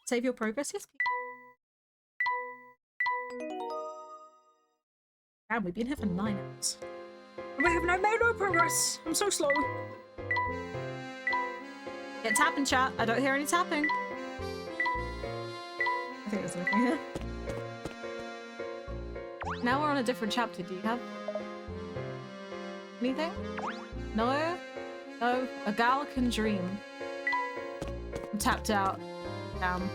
Save your progress, yes? Damn, we've been here for 9 hours. We have made no progress. I'm so slow. Get tapping, chat. I don't hear any tapping. I think there's nothing here. Now we're on a different chapter. Do you have anything? No? No? A gal can dream. I'm tapped out. Damn.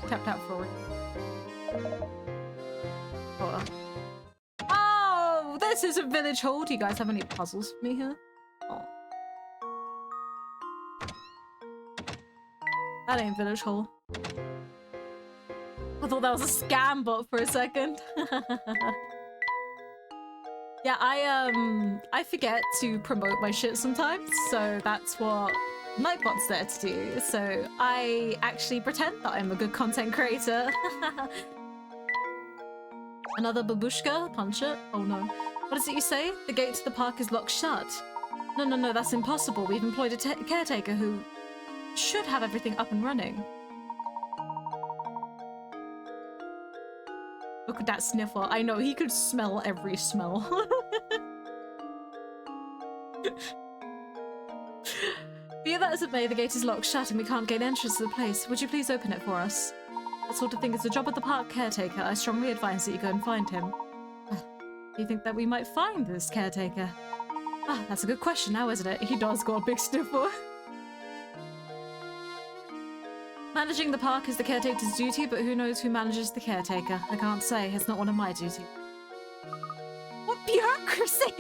Tapped out for real. Oh. Oh, this is a village hall. Do you guys have any puzzles for me here? Oh. That ain't village hall. I thought that was a scam bot for a second. Yeah, I forget to promote my shit sometimes, so that's what Nightbot's there to do. So I actually pretend that I'm a good content creator. Another babushka? Punch it? Oh no. What is it you say? The gate to the park is locked shut. No, that's impossible. We've employed a caretaker who should have everything up and running. Look at that sniffer. I know, he could smell every smell. Be that as it may, the gate is locked shut and we can't gain entrance to the place. Would you please open it for us? That sort of thing is the job of the park caretaker. I strongly advise that you go and find him. Do you think that we might find this caretaker? Ah, that's a good question now, isn't it? He does got a big sniffer. Managing the park is the caretaker's duty, but who knows who manages the caretaker? I can't say. It's not one of my duties. What bureaucracy?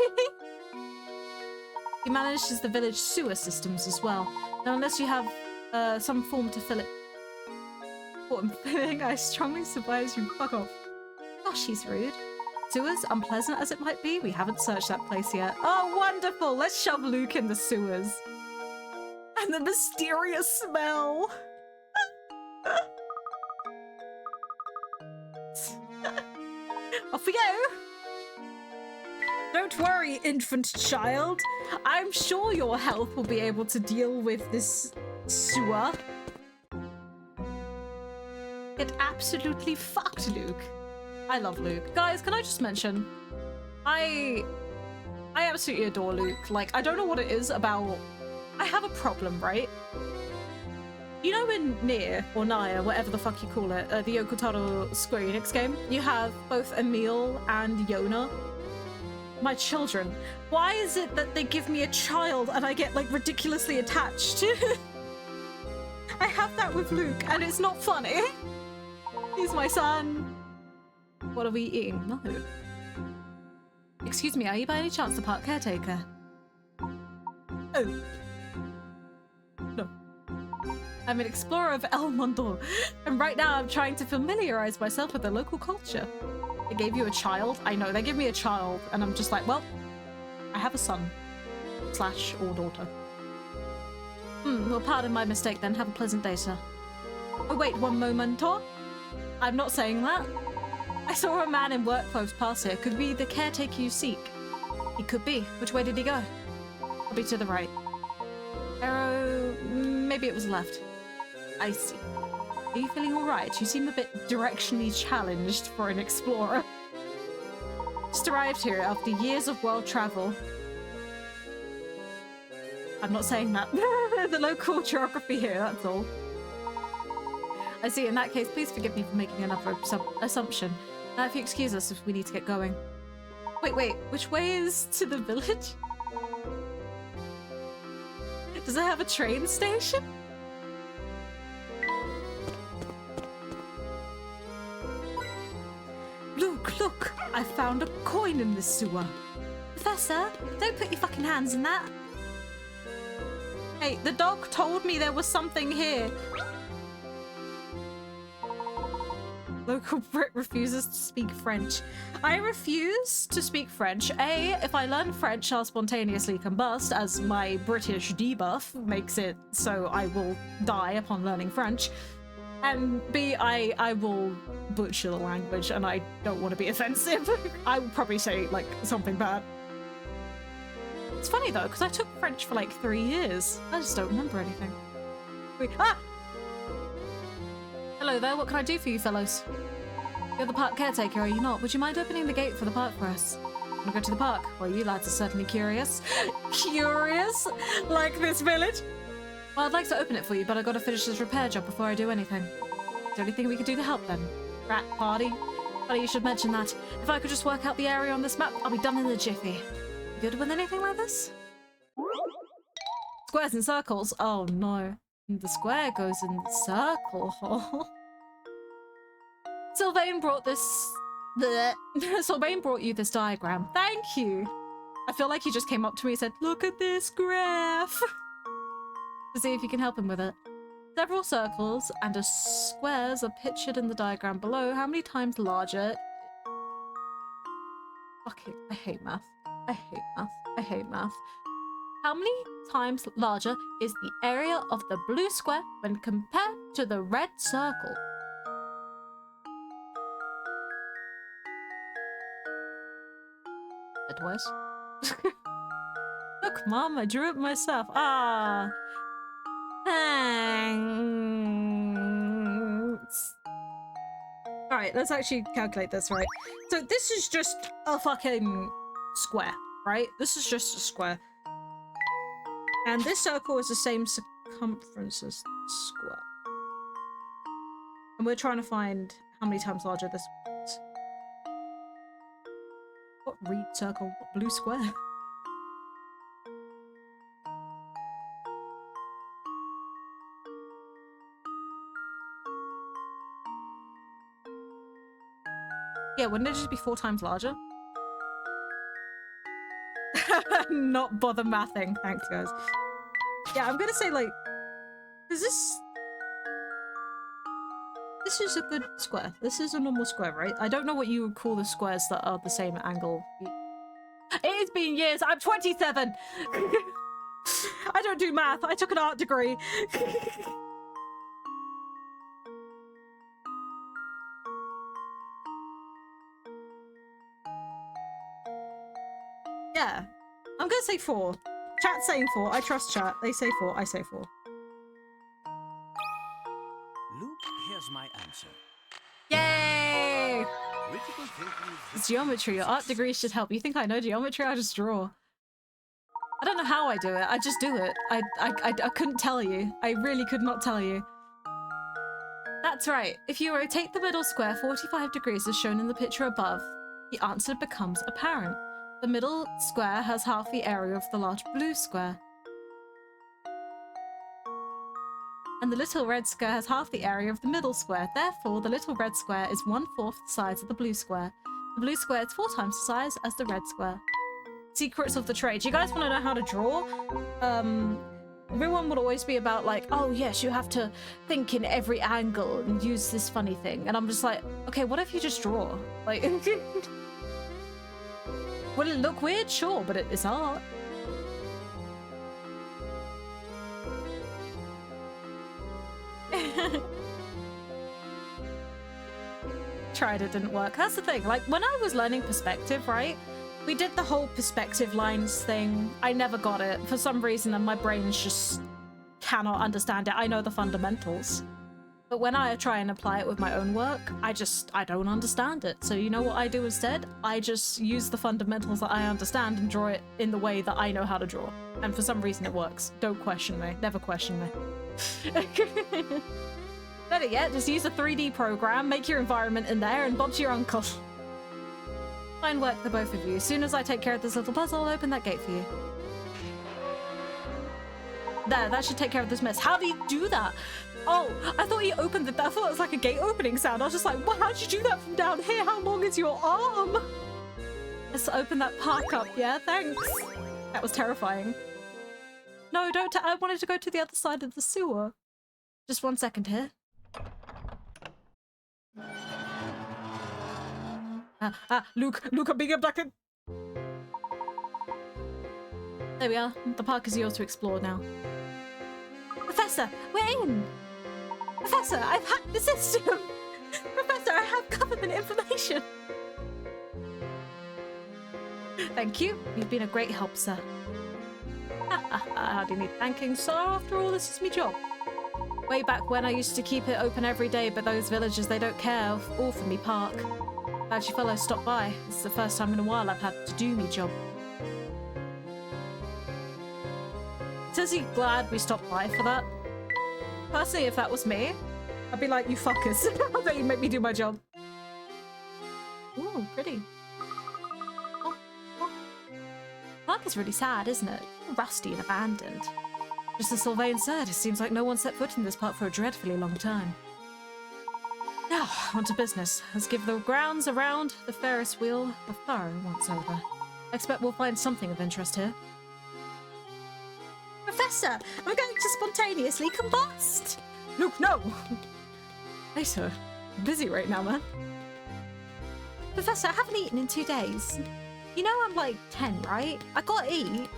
He manages the village sewer systems as well. Now, unless you have some form to fill it. What I'm feeling, I strongly advise you fuck off. Gosh, he's rude. Sewers, unpleasant as it might be, we haven't searched that place yet. Oh, wonderful! Let's shove Luke in the sewers. And the mysterious smell. Off we go! Don't worry, infant child. I'm sure your health will be able to deal with this sewer. It absolutely fucked Luke. I love Luke. Guys, can I just mention, I absolutely adore Luke. Like, I don't know what it is about... I have a problem, right? You know in Nier, or Naya, whatever the fuck you call it, the Yokotaro Square Enix game, you have both Emil and Yona. My children. Why is it that they give me a child and I get, like, ridiculously attached? I have that with Luke, and it's not funny. He's my son. What are we eating? No. Excuse me, are you by any chance the park caretaker? Oh. No. I'm an explorer of El Mundo, and right now I'm trying to familiarize myself with the local culture. They gave you a child? I know, they give me a child, and I'm just like, well, I have a son. / or daughter. Well, pardon my mistake then. Have a pleasant day, sir. Oh wait, one momento. I'm not saying that. I saw a man in work clothes pass here. Could be the caretaker you seek. He could be. Which way did he go? Probably to the right. Arrow... maybe it was left. I see. Are you feeling alright? You seem a bit directionally challenged for an explorer. Just arrived here after years of world travel. I'm not saying that. The local geography here, that's all. I see. In that case, please forgive me for making another assumption. Now, if you excuse us, if we need to get going. Wait, which way is to the village? Does it have a train station? Look! I found a coin in the sewer. Professor, don't put your fucking hands in that. Hey, the dog told me there was something here. Local Brit refuses to speak French. I refuse to speak French. A, if I learn French, I'll spontaneously combust, as my British debuff makes it so I will die upon learning French. And B, I will butcher the language, and I don't want to be offensive. I would probably say, like, something bad. It's funny, though, because I took French for, like, 3 years. I just don't remember anything. Wait, ah! Hello there, what can I do for you fellows? You're the park caretaker, are you not? Would you mind opening the gate for the park for us? Wanna go to the park? Well, you lads are certainly curious. Curious? Like this village? Well, I'd like to open it for you, but I gotta finish this repair job before I do anything. Is there anything we could do to help then? Rat party? Funny you should mention that. If I could just work out the area on this map, I'll be done in a jiffy. You good with anything like this? Squares and circles? Oh no. The square goes in the circle hole. Sylvain brought this... Sylvain brought you this diagram. Thank you. I feel like he just came up to me and said, look at this graph. To see if you can help him with it. Several circles and squares are pictured in the diagram below. How many times larger? Fucking, I hate math. I hate math. I hate math. How many times larger is the area of the blue square when compared to the red circle? Advice? Look, Mom, I drew it myself. Ah. Thanks. Alright, let's actually calculate this, right? So this is just a fucking square, right? This is just a square. And this circle is the same circumference as the square. And we're trying to find how many times larger this is. What reed circle? What blue square? Yeah, wouldn't it just be 4 times larger? Not bother mathing. Thanks, guys. Yeah, I'm gonna say, like... Is this... This is a good square. This is a normal square, right? I don't know what you would call the squares that are the same angle. It has been years. I'm 27! I don't do math. I took an art degree. Yeah. I'm gonna say 4. Chat's saying 4. I trust chat. They say 4. I say 4. Luke, here's my answer. Yay! It's geometry. Your art degree should help. You think I know geometry? I just draw. I don't know how I do it. I just do it. I couldn't tell you. I really could not tell you. That's right. If you rotate the middle square 45 degrees as shown in the picture above, the answer becomes apparent. The middle square has half the area of the large blue square. And the little red square has half the area of the middle square. Therefore, the little red square is 1/4 the size of the blue square. The blue square is 4 times the size as the red square. Secrets of the trade. Do you guys want to know how to draw? Everyone would always be about like, oh yes, you have to think in every angle and use this funny thing. And I'm just like, okay, what if you just draw? Like... Will it look weird? Sure, but it's art. Tried it, didn't work. That's the thing. Like, when I was learning perspective, right? We did the whole perspective lines thing. I never got it. For some reason, and my brains just cannot understand it. I know the fundamentals. But when I try and apply it with my own work, I don't understand it. So you know what I do instead? I just use the fundamentals that I understand and draw it in the way that I know how to draw. And for some reason it works. Don't question me. Never question me. Better yet, just use a 3D program, make your environment in there, and Bob's your uncle. Fine work, the both of you. As soon as I take care of this little puzzle, I'll open that gate for you. There, that should take care of this mess. How do you do that? Oh, I thought you opened it. I thought it was like a gate opening sound. I was just like, well, how'd you do that from down here? How long is your arm? Let's open that park up. Yeah, thanks. That was terrifying. No, don't. I wanted to go to the other side of the sewer. Just 1 second here. Luke, I'm being abducted. There we are. The park is yours to explore now. Professor, we're in! Professor, I've hacked the system! Professor, I have government information! Thank you. You've been a great help, sir. How do you need thanking, sir? After all, this is my job. Way back when I used to keep it open every day, but those villagers, they don't care all for me park. Glad you fellows stopped by. This is the first time in a while I've had to do me job. Says he glad we stopped by for that? Personally, if that was me, I'd be like, you fuckers. Don't you make me do my job. Ooh, pretty. Oh, oh. Park is really sad, isn't it? Rusty and abandoned. Just as Sylvain said, it seems like no one set foot in this park for a dreadfully long time. Now, on to business. Let's give the grounds around the Ferris wheel a thorough once over. I expect we'll find something of interest here. Professor, I'm going to spontaneously combust! Luke, no! Later. I'm busy right now, man. Professor, I haven't eaten in 2 days. You know I'm like 10, right? I gotta eat.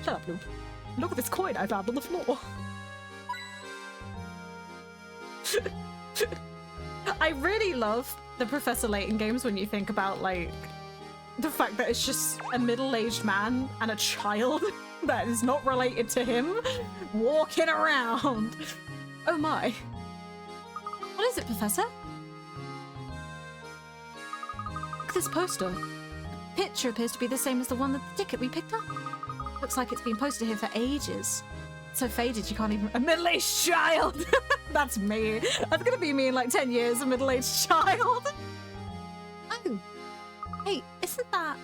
Shut up, Luke. Look at this coin I found on the floor. I really love the Professor Layton games when you think about, like, the fact that it's just a middle-aged man and a child that is not related to him walking around. Oh my. What is it, Professor? Look at this poster. The picture appears to be the same as the one that the ticket we picked up. Looks like it's been posted here for ages. It's so faded you can't even— a middle-aged child! That's me. That's gonna be me in like 10 years, a middle-aged child. Oh. Hey, isn't that—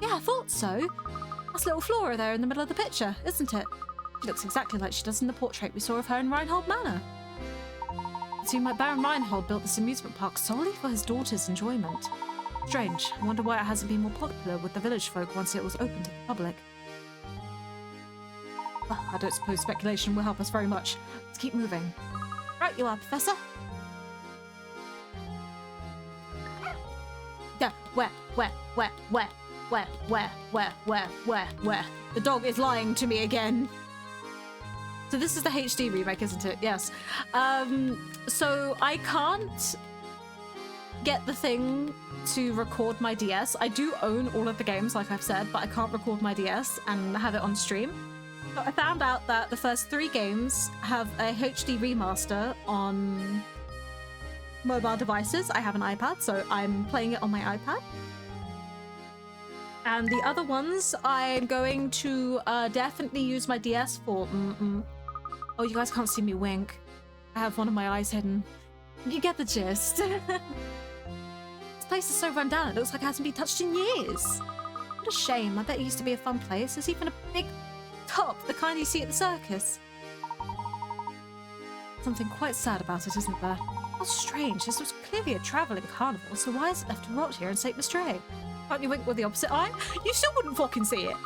yeah, I thought so. That's little Flora there in the middle of the picture, isn't it? She looks exactly like she does in the portrait we saw of her in Reinhold Manor. It seemed like Baron Reinhold built this amusement park solely for his daughter's enjoyment. Strange. I wonder why it hasn't been more popular with the village folk once it was open to the public. Well, I don't suppose speculation will help us very much. Let's keep moving. Right you are, Professor. Yeah, where? The dog is lying to me again. So this is the HD remake, isn't it? Yes. So I can't get the thing to record my DS. I do own all of the games, like I've said, but I can't record my DS and have it on stream. So I found out that the first 3 games have a HD remaster on mobile devices. I have an iPad, so I'm playing it on my iPad. And the other ones, I'm going to definitely use my DS for. Oh, you guys can't see me wink. I have one of my eyes hidden. You get the gist. This place is so run down, it looks like it hasn't been touched in years. What a shame. I bet it used to be a fun place. There's even a big top, the kind you see at the circus. Something quite sad about it, isn't there? How strange. This was clearly a travelling carnival, so why is it left to rot here in St. Mistray? Can't you wink with the opposite eye? You still wouldn't fucking see it.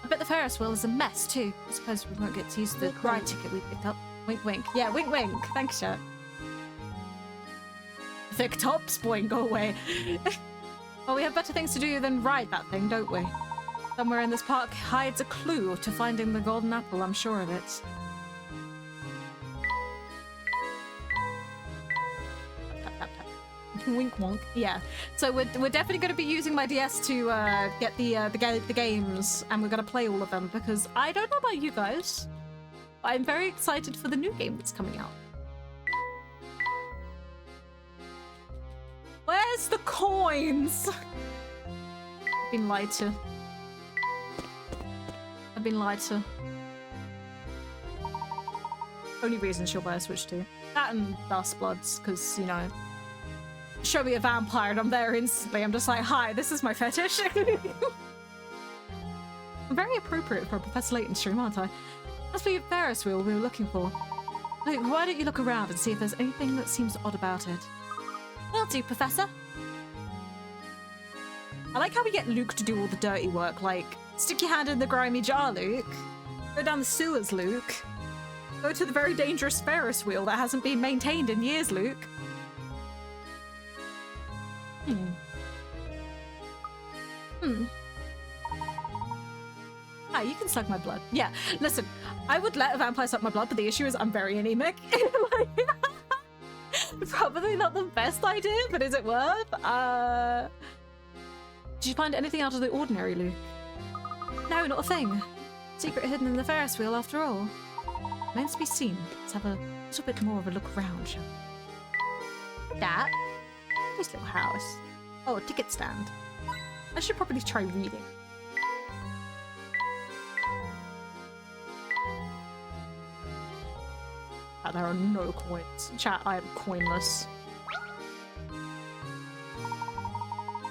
I bet the Ferris wheel is a mess too. I suppose we won't get to use the ride ticket we picked up. Wink, wink. Yeah, wink, wink. Thanks, Chat. Thick tops, boy, go away. Well, we have better things to do than ride that thing, don't we? Somewhere in this park hides a clue to finding the golden apple, I'm sure of it. Wink wonk. Yeah. So we're definitely going to be using my DS to get the games, and we're going to play all of them because I don't know about you guys, but I'm very excited for the new game that's coming out. Where's the coins? I've been lied to. I've been lied to. Only reason she'll buy a Switch 2. That and Dust Bloods, because, you know, show me a vampire and I'm there instantly. I'm just like, hi, this is my fetish. I'm very appropriate for a Professor Layton stream, aren't I? Must be a Ferris wheel we were looking for. Look, why don't you look around and see if there's anything that seems odd about it? Will do, Professor. I like how we get Luke to do all the dirty work, like, stick your hand in the grimy jar, Luke. Go down the sewers, Luke. Go to the very dangerous Ferris wheel that hasn't been maintained in years, Luke. Ah, you can suck my blood. Yeah, listen, I would let a vampire suck my blood, but the issue is I'm very anemic. Like, probably not the best idea, but is it worth? Did you find anything out of the ordinary, Luke? No, not a thing. Secret hidden in the Ferris wheel, after all. remains to be seen. Let's have a little bit more of a look around, shall we? That? Nice little house. Oh, a ticket stand. I should probably try reading. There are no coins. Chat, I am coinless.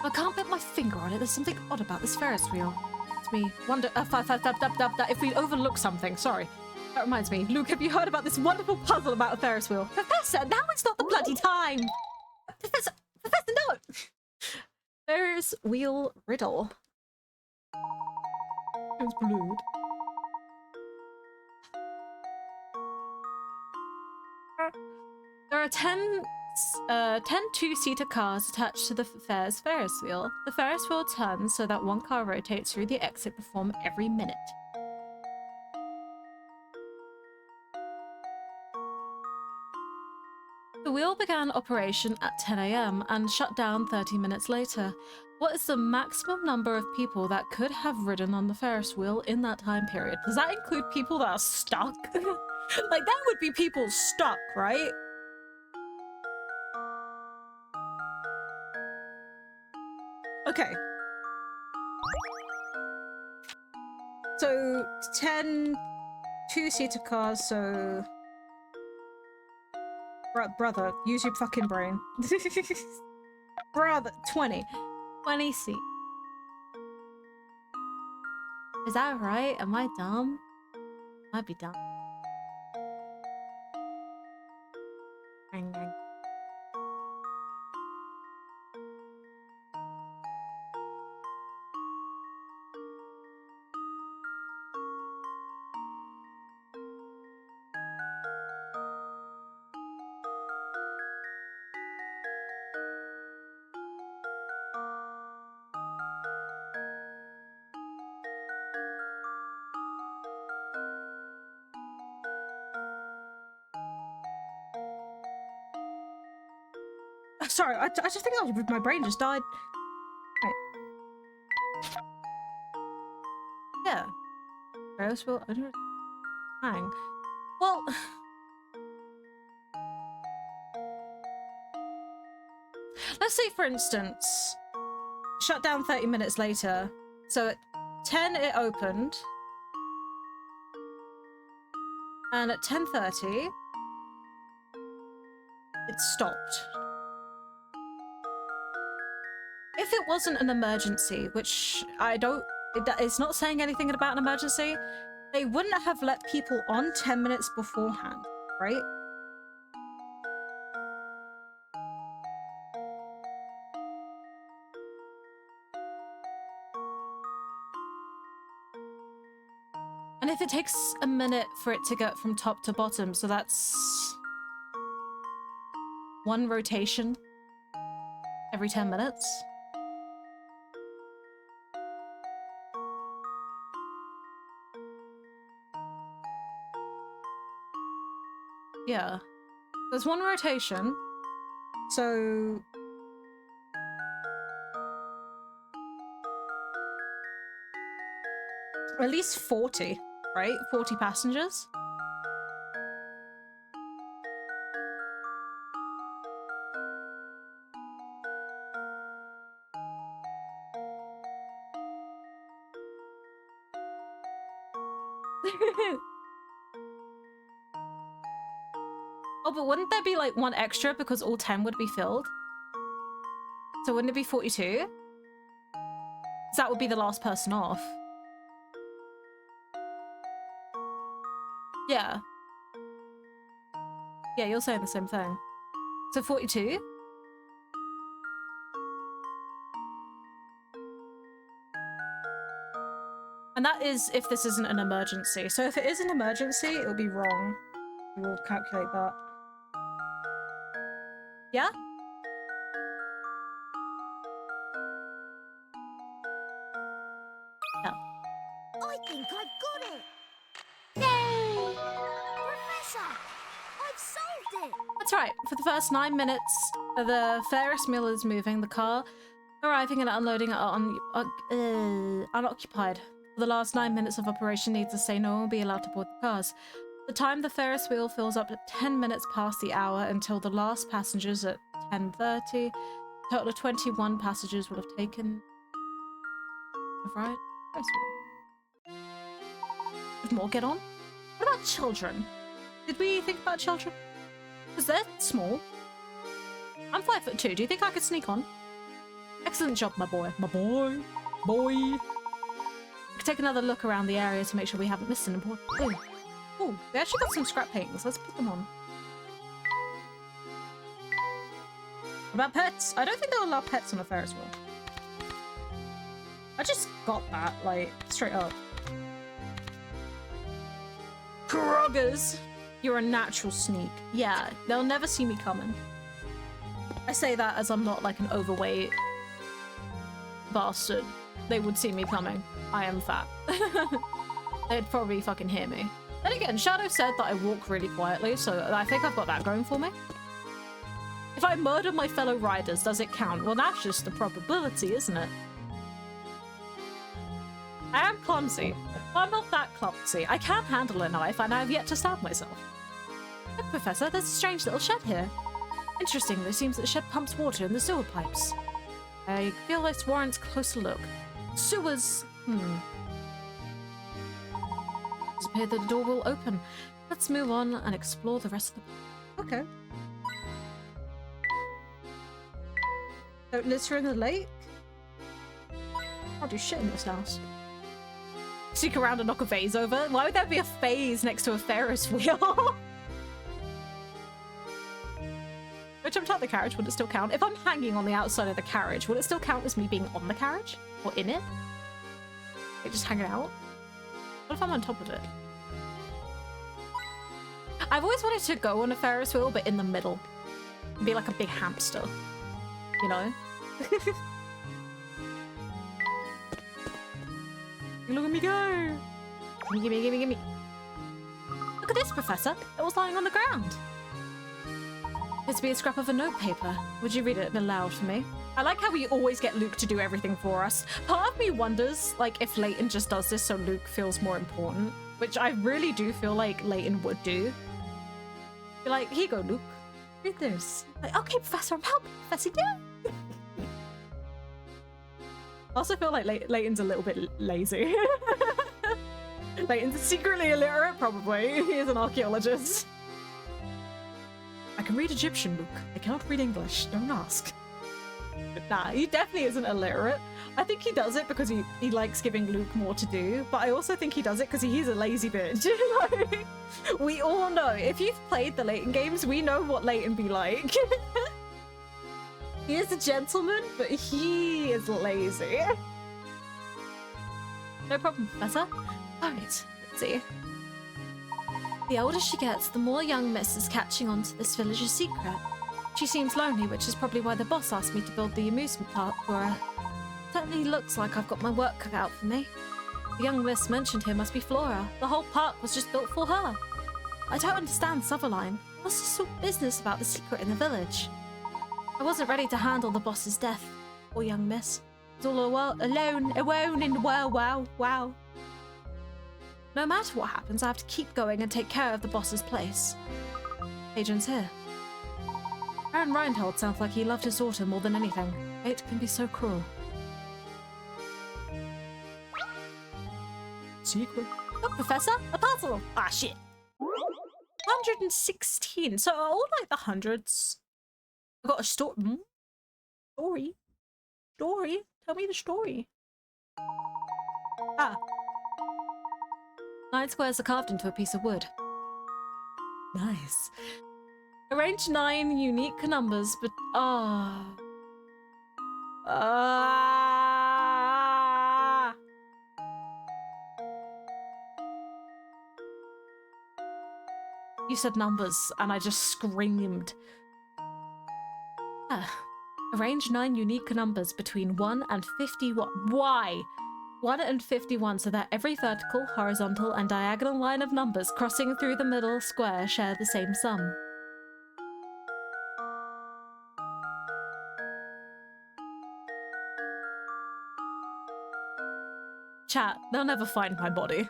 I can't put my finger on it. There's something odd about this Ferris wheel. It's me wonder if we overlook something. Sorry. That reminds me. Luke, have you heard about this wonderful puzzle about a Ferris wheel? Professor, now is not the bloody time! Professor, no! Ferris wheel riddle. It's blood. There are 10 two-seater cars attached to the Ferris wheel. The Ferris wheel turns so that one car rotates through the exit platform every minute. The wheel began operation at 10 AM and shut down 30 minutes later. What is the maximum number of people that could have ridden on the Ferris wheel in that time period? Does that include people that are stuck? Like, that would be people stuck, right? Okay. So, 10 two-seater cars, so... Brother, use your fucking brain. Brother, 20. 20 seats. Is that right? Am I dumb? Might be dumb. Sorry, I just think my brain just died. Right. Yeah. Ferris wheel under hang. Well, let's say for instance, shut down 30 minutes later. So at 10 it opened, and at 10:30 it stopped. If it wasn't an emergency, which it's not saying anything about an emergency, they wouldn't have let people on 10 minutes beforehand, right? And if it takes a minute for it to get from top to bottom, so that's one rotation every 10 minutes. Yeah. There's one rotation, so... at least 40, right? 40 passengers? Oh, but wouldn't there be like one extra because all 10 would be filled? So wouldn't it be 42? That would be the last person off. Yeah. Yeah, you're saying the same thing. So 42? And that is if this isn't an emergency. So if it is an emergency, it'll be wrong. We'll calculate that. Yeah? Yeah. I think I've got it! Yay! Professor! I've solved it! That's right. For the first 9 minutes, the Ferris wheel is moving, the car arriving and unloading are unoccupied. For the last 9 minutes of operation, needs to say no one will be allowed to board the cars. The time the Ferris wheel fills up at 10 minutes past the hour until the last passengers at 10:30. Total of 21 passengers will have taken the ride. Ferris wheel. Would more get on? What about children? Did we think about children? Because they're small. I'm 5'2". Do you think I could sneak on? Excellent job, my boy. My boy. Boy. We could take another look around the area to make sure we haven't missed an important... Ooh. Ooh, they actually got some scrap paintings. Let's put them on. What about pets? I don't think they'll allow pets on a Ferris wheel. I just got that, like, straight up. Groggers! You're a natural sneak. Yeah, they'll never see me coming. I say that as I'm not like an overweight bastard. They would see me coming. I am fat. They'd probably fucking hear me. Then again, Shadow said that I walk really quietly, so I think I've got that going for me. If I murder my fellow riders, does it count? Well, that's just the probability, isn't it? I am clumsy. Well, I'm not that clumsy. I can handle a knife, and I have yet to stab myself. Look, Professor, there's a strange little shed here. Interestingly, it seems that the shed pumps water in the sewer pipes. I feel this warrants a closer look. Sewers... It's appeared that the door will open. Let's move on and explore the rest of the... Okay. Don't litter in the lake? I'll do shit in this house. Sneak around and knock a vase over? Why would there be a vase next to a Ferris wheel? I jumped out the carriage, would it still count? If I'm hanging on the outside of the carriage, would it still count as me being on the carriage? Or in it? Like just hanging out? What if I'm on top of it? I've always wanted to go on a Ferris wheel, but in the middle. Be like a big hamster. You know? Look at me go! Gimme, gimme, gimme. Look at this, Professor. It was lying on the ground. It's to be a scrap of a notepaper. Would you read it aloud for me? I like how we always get Luke to do everything for us. Part of me wonders, like, if Layton just does this so Luke feels more important, which I really do feel like Layton would do. Be like, here you go, Luke. Read this. Like, okay, Professor, I'm helping, Professor, yeah. I also feel like Layton's a little bit lazy. Layton's secretly illiterate, probably. He is an archaeologist. I can read Egyptian, Luke. I cannot read English. Don't ask. But nah, he definitely isn't illiterate. I think he does it because he likes giving Luke more to do, but I also think he does it because he's a lazy bitch. Like, we all know. If you've played the Layton games, we know what Layton be like. He is a gentleman, but he is lazy. No problem, Professor. Alright, let's see. The older she gets, the more young Miss is catching on to this village's secret. She seems lonely, which is probably why the boss asked me to build the amusement park for her. Certainly looks like I've got my work cut out for me. The young Miss mentioned here must be Flora. The whole park was just built for her. I don't understand Sutherline. What's this sort of business about the secret in the village? I wasn't ready to handle the boss's death. Poor young Miss. It's all alone in the world, wow. No matter what happens, I have to keep going and take care of the boss's place. Agent's here. Baron Reinhold sounds like he loved his daughter more than anything. Fate can be so cruel. Secret. Look, Professor, a puzzle! Ah, shit. 116. So all like the hundreds. I got a story. Story? Tell me the story. Ah. 9 squares are carved into a piece of wood. Nice. Arrange 9 unique numbers, but You said numbers, and I just screamed. Arrange 9 unique numbers between 1 and 51. Why? 1 and 51 so that every vertical, horizontal, and diagonal line of numbers crossing through the middle square share the same sum. Chat, they'll never find my body.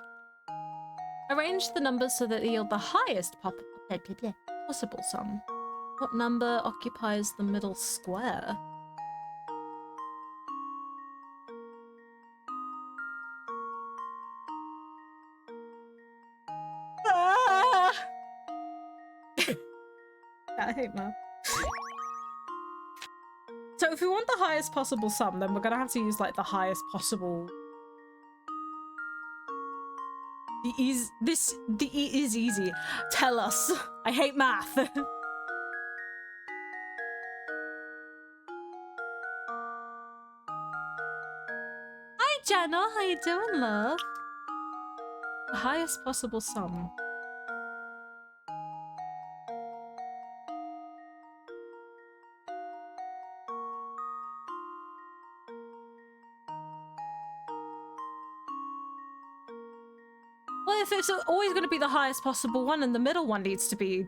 Arrange the numbers so that they yield the highest possible sum. What number occupies the middle square? Ah! I hate math. So if we want the highest possible sum, then we're gonna have to use like the highest possible. The E is easy. Tell us. I hate math. Hi Jenna, how you doing, love? The highest possible sum. Well, if it's always going to be the highest possible one and the middle one needs to be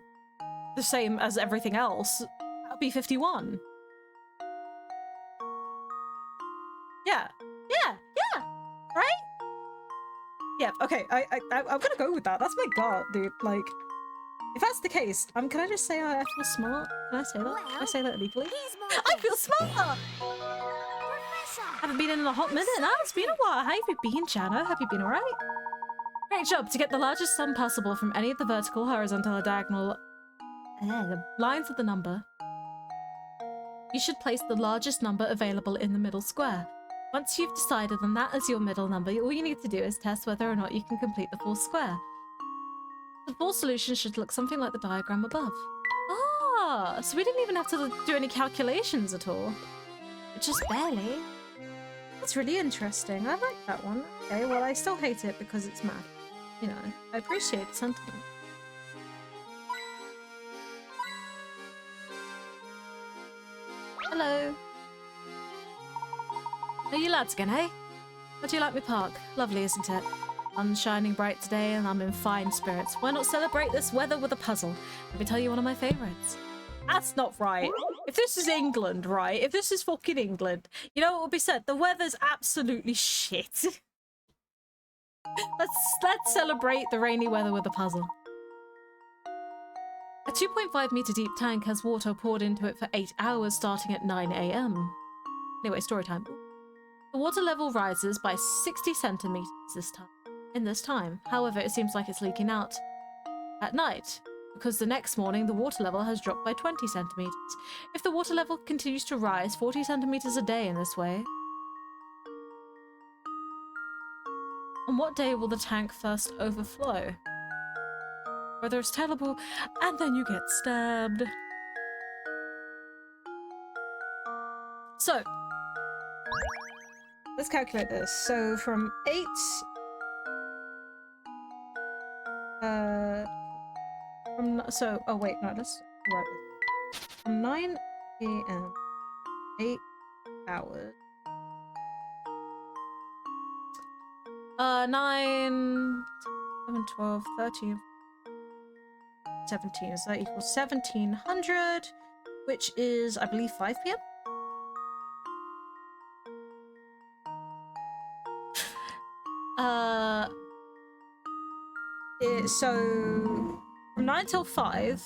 the same as everything else, that'll be 51. Yeah. Yeah. Yeah. Right? Yeah. Okay. I'm gonna go with that. That's my gut, dude. Like, if that's the case, can I just say I feel smart? Can I say that? Can I say that legally? I feel smart! Professor! Haven't been in a hot minute now. It's been a while. How have you been, Jano? Have you been alright? Great job. To get the largest sum possible from any of the vertical, horizontal, or diagonal lines of the number, you should place the largest number available in the middle square. Once you've decided on that as your middle number, all you need to do is test whether or not you can complete the full square. The full solution should look something like the diagram above. Ah, so we didn't even have to do any calculations at all. Just barely. That's really interesting. I like that one. Okay, well, I still hate it because it's math. You know, I appreciate the sentiment. Hello. Are you lads again, hey? How do you like me park? Lovely, isn't it? Sun's shining bright today and I'm in fine spirits. Why not celebrate this weather with a puzzle? Let me tell you one of my favourites. That's not right. If this is England, right? If this is fucking England, you know what will be said? The weather's absolutely shit. Let's celebrate the rainy weather with a puzzle. A 2.5 meter deep tank has water poured into it for 8 hours starting at 9 AM. Anyway, story time. The water level rises by 60 centimeters in this time. However, it seems like it's leaking out at night because the next morning the water level has dropped by 20 centimeters. If the water level continues to rise 40 centimeters a day in this way, on what day will the tank first overflow? Whether it's terrible, and then you get stabbed. So, let's calculate this. So from 8... oh wait, no, let's write this. From 9 AM, 8 hours. 9, 7, 12, 13, 17. So that equals 1700, which is, I believe, 5 PM? So from 9 till 5,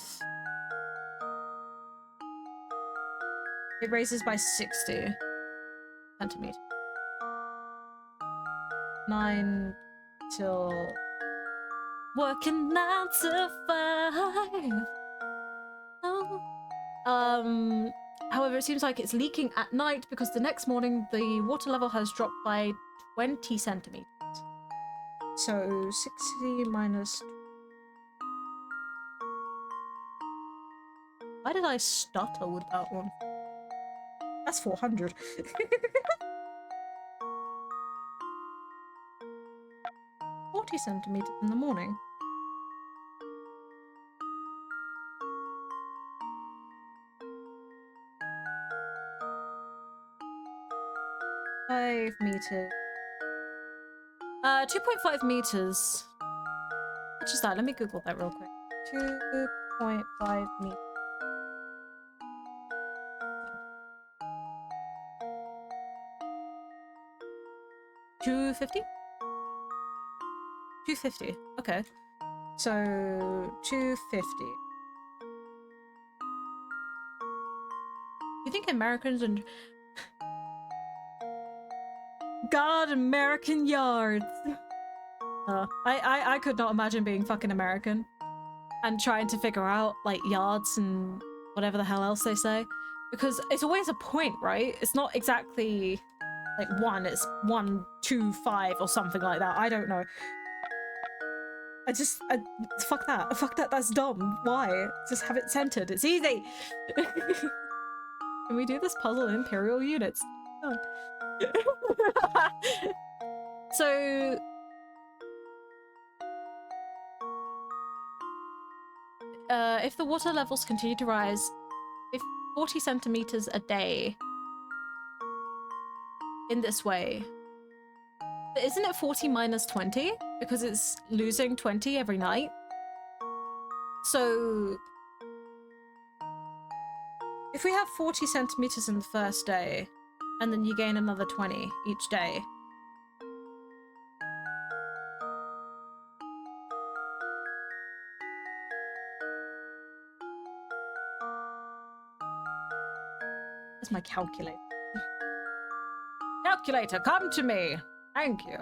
it raises by 60 centimeters. 9 till working 9 to 5. Oh. However, it seems like it's leaking at night because the next morning the water level has dropped by 20 centimeters. So 60 minus... Why did I stutter with that one? That's 400. 40 centimeters in the morning. Five meters. 2.5 meters. Which is that? Let me Google that real quick. 2.5 meters. $250? $250. Okay. So 250. You think Americans and God, American yards. I could not imagine being fucking American and trying to figure out like yards and whatever the hell else they say, because it's always a point, right? It's not exactly like one, it's 1, 2, 5 or something like that. I don't know. Fuck that. Fuck that. That's dumb. Why? Just have it centered. It's easy. Can we do this puzzle in imperial units? Oh. So if the water levels continue to rise 40 centimeters a day in this way, isn't it 40 minus 20? Because it's losing 20 every night. So if we have 40 centimeters in the first day, and then you gain another 20 each day. Where's my calculator? Calculator, come to me! Thank you.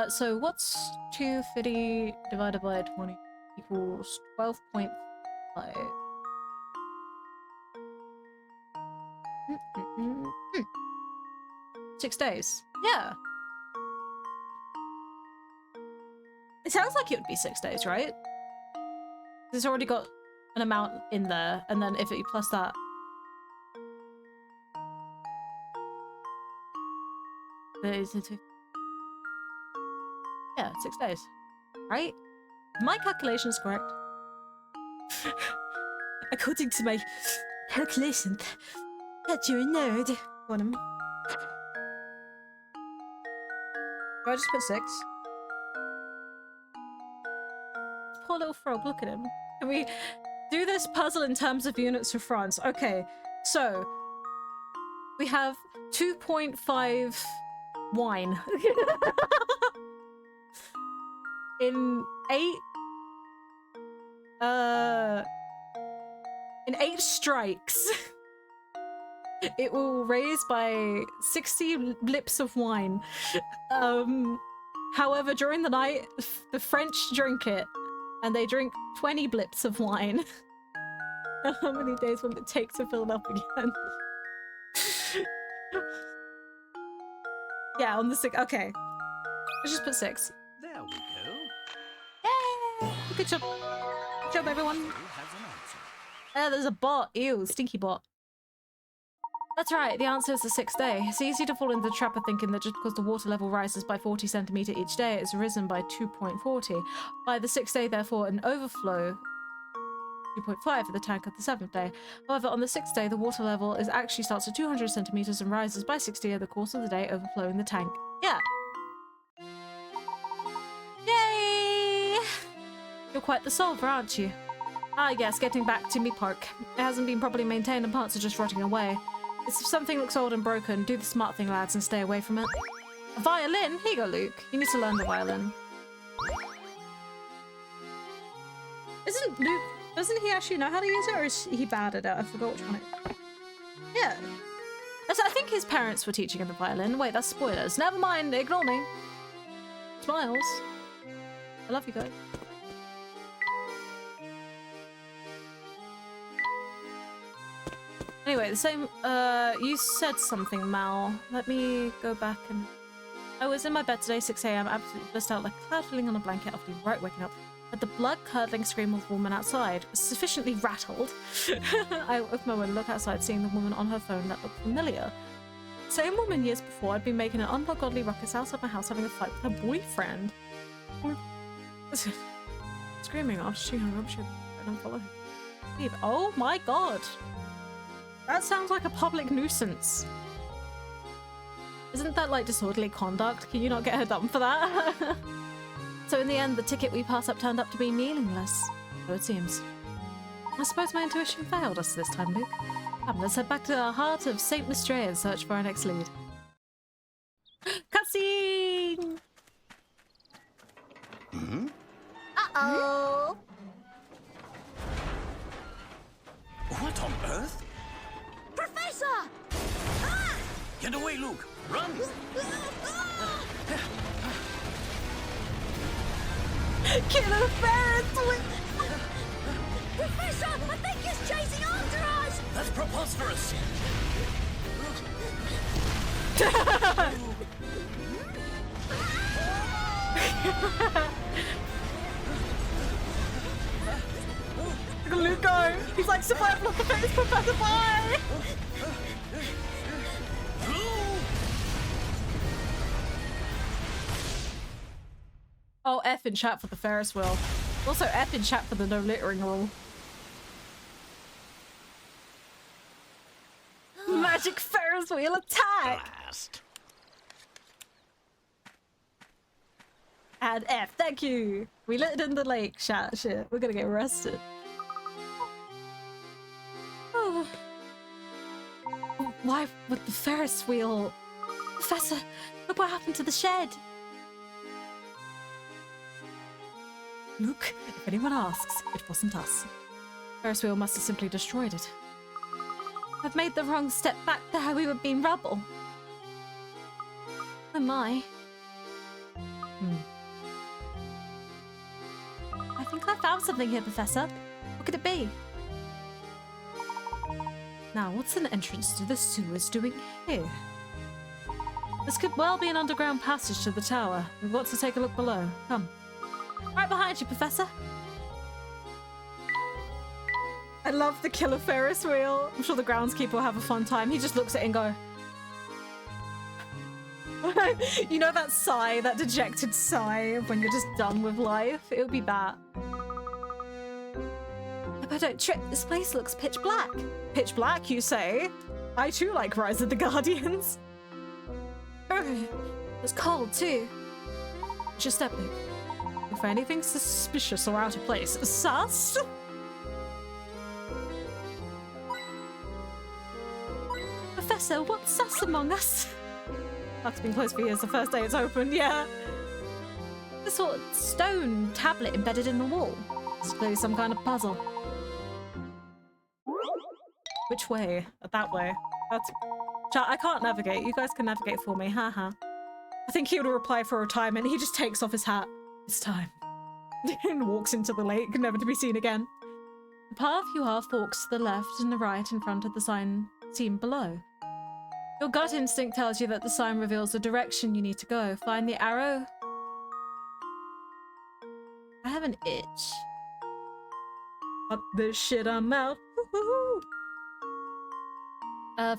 So what's 250 divided by 20 equals 12.5? 6 days. Yeah. It sounds like it would be 6 days, right? It's already got an amount in there, and then if you plus that. Yeah, 6 days. Right? My calculation is correct. According to my calculation, that you're a nerd. Want him? Do I just put 6? Poor little frog, look at him. Can we do this puzzle in terms of units for France? Okay, so we have 2.5 wine. In 8 strikes, it will raise by 60 blips of wine. However, during the night, the French drink it, and they drink 20 blips of wine. How many days will it take to fill it up again? Yeah, on the 6th. Okay, let's just put 6. There we go. Yay! Good job. Good job, everyone. Still has an answer. There's a bot. Ew, stinky bot. That's right, the answer is the 6th day. It's easy to fall into the trap of thinking that just because the water level rises by 40 centimeters each day, it's risen by 2.40. By the 6th day, therefore, an overflow 2.5 for the tank of the 7th day. However, on the 6th day, the water level actually starts at 200 centimeters and rises by 60 over the course of the day, overflowing the tank. Yeah. Yay! You're quite the solver, aren't you? Ah, yes, getting back to me park. It hasn't been properly maintained and parts are just rotting away. If something looks old and broken, do the smart thing, lads, and stay away from it. A violin? Here you go, Luke. You need to learn the violin. Isn't Luke... Doesn't he actually know how to use it, or is he bad at it? I forgot which one it is. Yeah. I think his parents were teaching him the violin. Wait, that's spoilers. Never mind, ignore me. Smiles. I love you guys. Anyway, the same, you said something, Mal. Let me go back and... I was in my bed today, 6 AM, absolutely blissed out like a cloud filling on a blanket after being right waking up. At the blood-curdling scream of the woman outside, sufficiently rattled. I opened my window and looked outside, seeing the woman on her phone that looked familiar. Same woman years before, I'd been making an ungodly ruckus outside my house having a fight with her boyfriend. Screaming after she hung up, she don't follow him. Leave. Oh my god! That sounds like a public nuisance. Isn't that like disorderly conduct? Can you not get her done for that? So in the end, the ticket we passed up turned up to be meaningless. So it seems. I suppose my intuition failed us this time, Luke. Come, let's head back to the heart of St. Mistray and search for our next lead. Cutscene! Uh-oh. What on earth? Professor! Ah! Get away, Luke! Run! Killer ferrets! Professor, I think he's chasing after us! That's preposterous! Look at Luke go! He's like, survival of the fittest, Professor, bye! Oh, F in chat for the Ferris wheel. Also F in chat for the no littering rule. Magic Ferris wheel attack! Blast. And F, thank you! We lit it in the lake, chat shit. We're gonna get arrested. Oh. Why would the Ferris wheel... Professor, look what happened to the shed! Luke, if anyone asks, it wasn't us. Ferris wheel must have simply destroyed it. I've made the wrong step back there. We were being rubble. Oh my. I think I found something here, Professor. What could it be? Now, what's an entrance to the sewers doing here? This could well be an underground passage to the tower. We've got to take a look below. Come. Right behind you, Professor. I love the killer Ferris wheel. I'm sure the groundskeeper will have a fun time. He just looks at it and go... You know that sigh, that dejected sigh of when you're just done with life? It'll be that. If I don't trip, this place looks pitch black. Pitch black, you say? I too like Rise of the Guardians. It's cold too. Just step in. If anything suspicious or out of place, sus? Professor, what's sus among us? That's been closed for years. The first day it's open, yeah. This sort of stone tablet embedded in the wall. It's clearly some kind of puzzle. Which way? That way. That's... Chat, I can't navigate. You guys can navigate for me. Haha. I think he would reply for retirement. He just takes off his hat. It's time. And walks into the lake, never to be seen again. The path you are forks to the left and the right in front of the sign seen below. Your gut instinct tells you that the sign reveals the direction you need to go. Find the arrow. I have an itch. Up this shit, I'm out.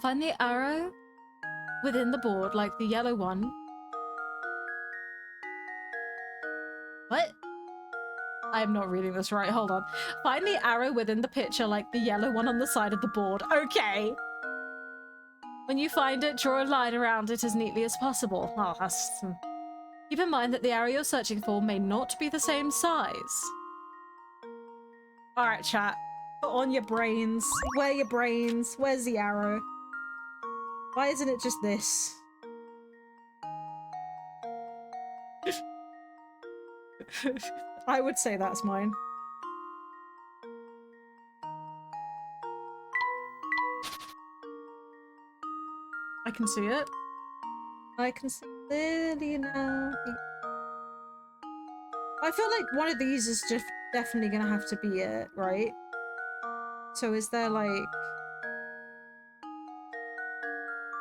Find the arrow within the board, like the yellow one. What? I'm not reading this right. Hold on. Find the arrow within the picture, like the yellow one on the side of the board. Okay. When you find it, draw a line around it as neatly as possible. Oh, that's... Keep in mind that the arrow you're searching for may not be the same size. Alright, chat. Put on your brains. Where are your brains? Where's the arrow? Why isn't it just this? I would say that's mine. I can see it. I can see clearly now. I feel like one of these is just definitely gonna have to be it, right? So is there like...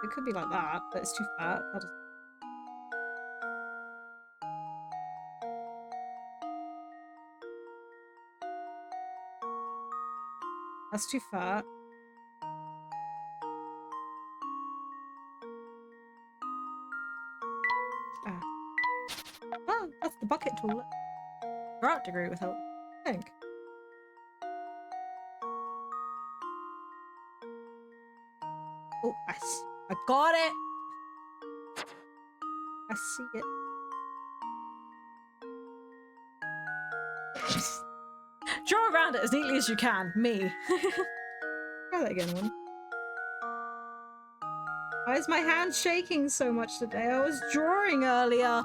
It could be like that, but it's too fat. That doesn't... That's too fat. Ah, that's the bucket toilet. Art degree with help, I think. Oh, I got it! I see it. Draw around it as neatly as you can. Me. Try that again, one. Why is my hand shaking so much today? I was drawing earlier.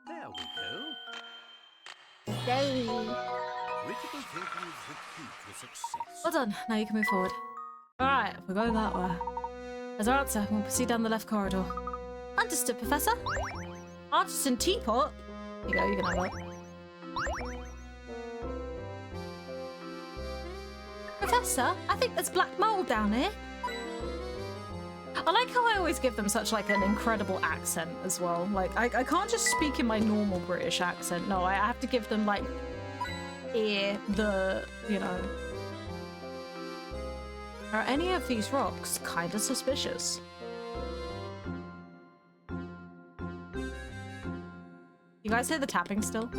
There we go. Yay! Quick Unpredictable thinking is the key to success. Well done. Now you can move forward. Alright, we'll go that way. As our answer, we'll proceed down the left corridor. Understood, Professor. Artisan teapot? Here you go, you can have that. Professor, I think there's black mold down here. I like how I always give them such like an incredible accent as well. Like I can't just speak in my normal British accent. No, I have to give them like you know. Are any of these rocks kind of suspicious? You guys hear the tapping still?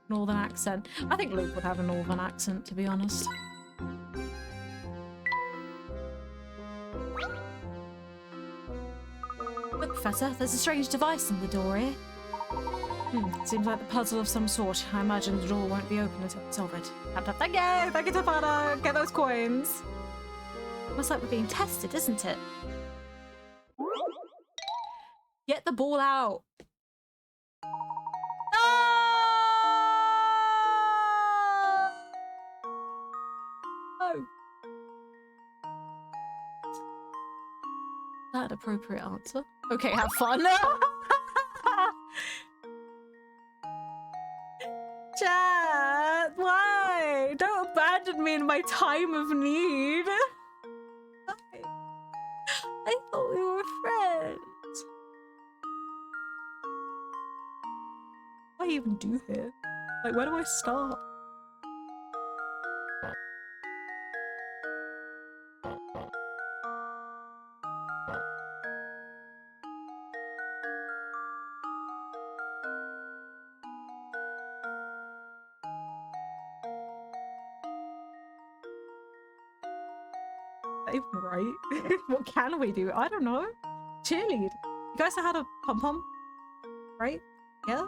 Northern accent. I think Luke would have a northern accent, to be honest. Look, Professor, there's a strange device in the door here. Seems like the puzzle of some sort. I imagine the door won't be open until we solve it. Tap, tap, thank you! Thank you, Tafana! Get those coins! Almost like we're being tested, isn't it? Get the ball out! No! Is that an appropriate answer? Okay, have fun. Chat, why? Don't abandon me in my time of need. I thought we were friends. What do I even do here? Like, where do I start? Even right? What can we do? I don't know. Cheerlead. You guys know how to pom-pom? Right? Yeah?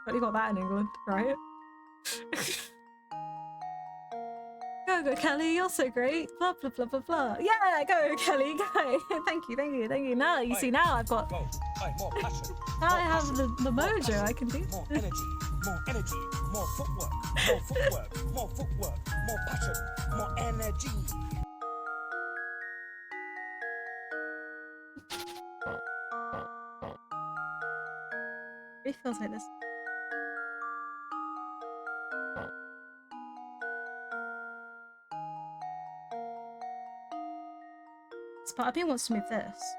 Only got that in England, right? Go, Kelly, you're so great. Blah, blah, blah, blah, blah. Yeah, go, Kelly, go. Thank you, thank you, thank you. Now, you see, now I've got... Go. More passion. Now I have the mojo, I can do More energy, more footwork, more passion, more energy. It feels like this. This part of me wants to move this.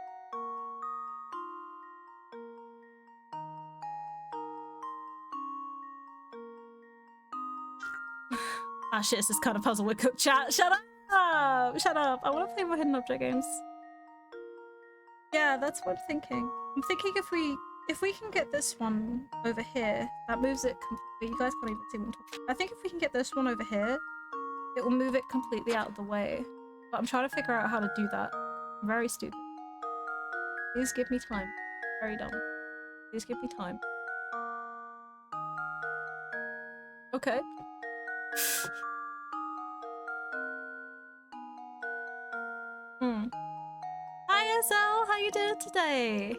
Ah shit, it's this kind of puzzle with cook chat. Shut up! Shut up! I want to play more hidden object games. Yeah, that's what I'm thinking. I'm thinking if we can get this one over here, that moves it completely. You guys can't even see what I'm talking about. I think if we can get this one over here, it will move it completely out of the way. But I'm trying to figure out how to do that. I'm very stupid. Please give me time. Very dumb. Please give me time. Okay. Hi, Esel. How you doing today?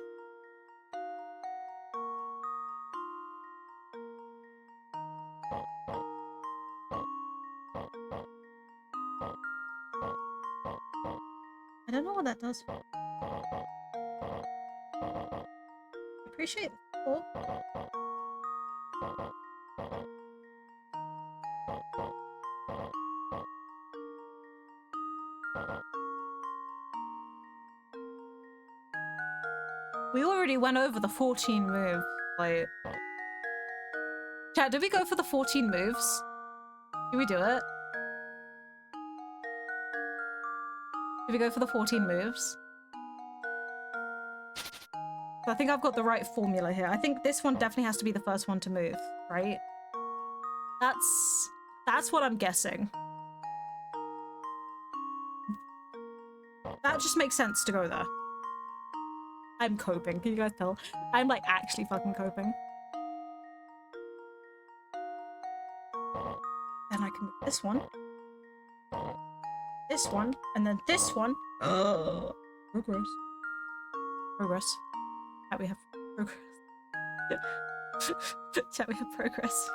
I don't know what that does. Appreciate it. Cool. We already went over the 14 moves. Like, chat, did we go for the 14 moves? Did we do it? Did we go for the 14 moves? I think I've got the right formula here. I think this one definitely has to be the first one to move, right? That's what I'm guessing. That just makes sense to go there. I'm coping. Can you guys tell? I'm like actually fucking coping. Then I can move this one. This one. And then this one. Progress. Progress. Chat, we have progress. Chat, we have progress.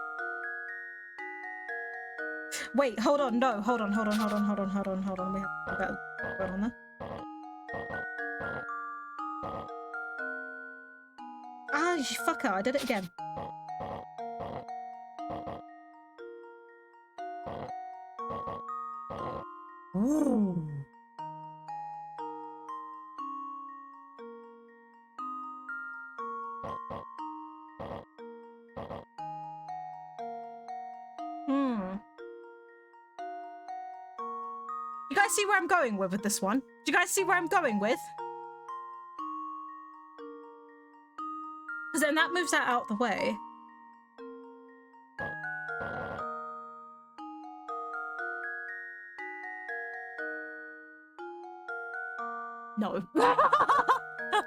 Wait, hold on. No, hold on. We have to go on there. Ah, you fucker. I did it again. Ooh. You guys see where I'm going with this one? Do you guys see where I'm going with? Because then that moves that out the way. No.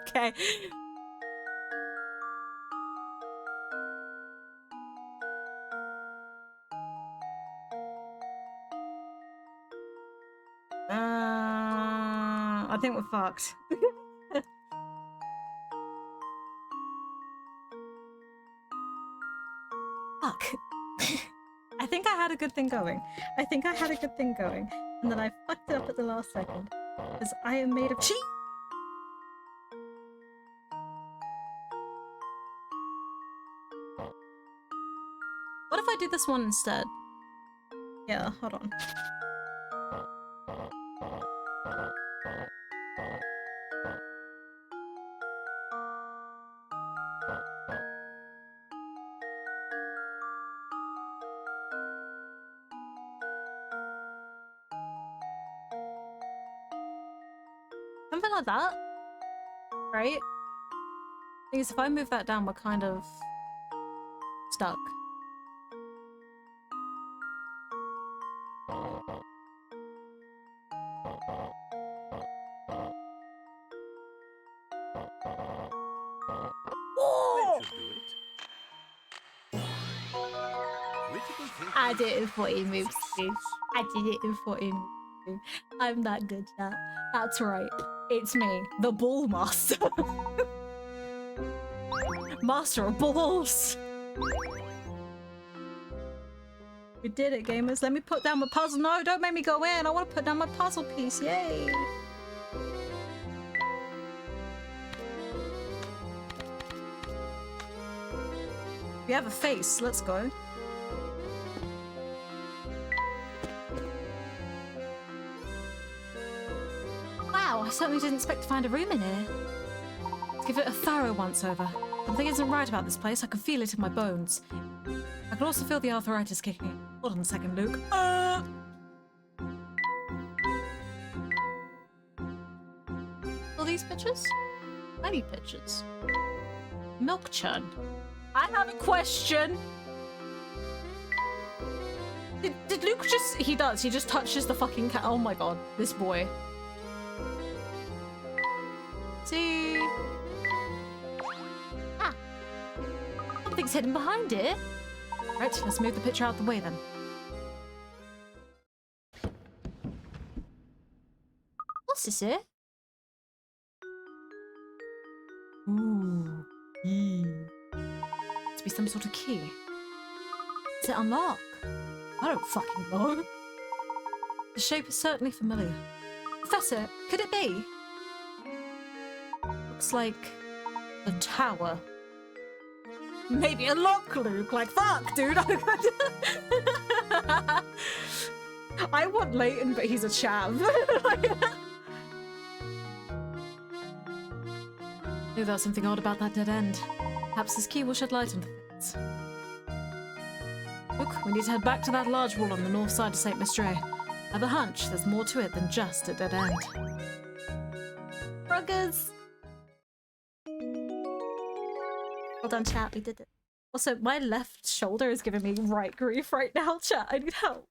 Okay. I think we're fucked. Fuck. I think I had a good thing going. And then I fucked it up at the last second. Because I am made of cheese! What if I do this one instead? Yeah, hold on. Something like that, right? Thing is, if I move that down, we're kind of stuck. Oh! I did it in 14 moves, dude. I did it in 14 moves. I'm that good, chat. That's right. It's me, the ball master. Master of balls. We did it, gamers. Let me put down my puzzle. No, don't make me go in. I want to put down my puzzle piece. Yay. We have a face. Let's go. Wow, I certainly didn't expect to find a room in here. Let's give it a thorough once-over. Something isn't right about this place. I can feel it in my bones. I can also feel the arthritis kicking in. Hold on a second, Luke. All these pictures? Many pictures. Milk churn. I have a question. Did Luke just... He does. He just touches the fucking cat. Oh my god. This boy. See? Ah. Something's hidden behind it. Right, let's move the picture out the way then. What's this here? Ooh. Must be some sort of key. Does it unlock? I don't fucking know. The shape is certainly familiar. Professor, could it be? Looks like a tower. Maybe a lock, Luke. Like, fuck, dude. I want Layton, but he's a chav. Knew there was something odd about that dead end. Perhaps this key will shed light on things. Look, we need to head back to that large wall on the north side of St. Mistray. I have a hunch there's more to it than just a dead end. Ruggers! Well done, chat. We did it. Also, my left shoulder is giving me right grief right now, chat. I need help.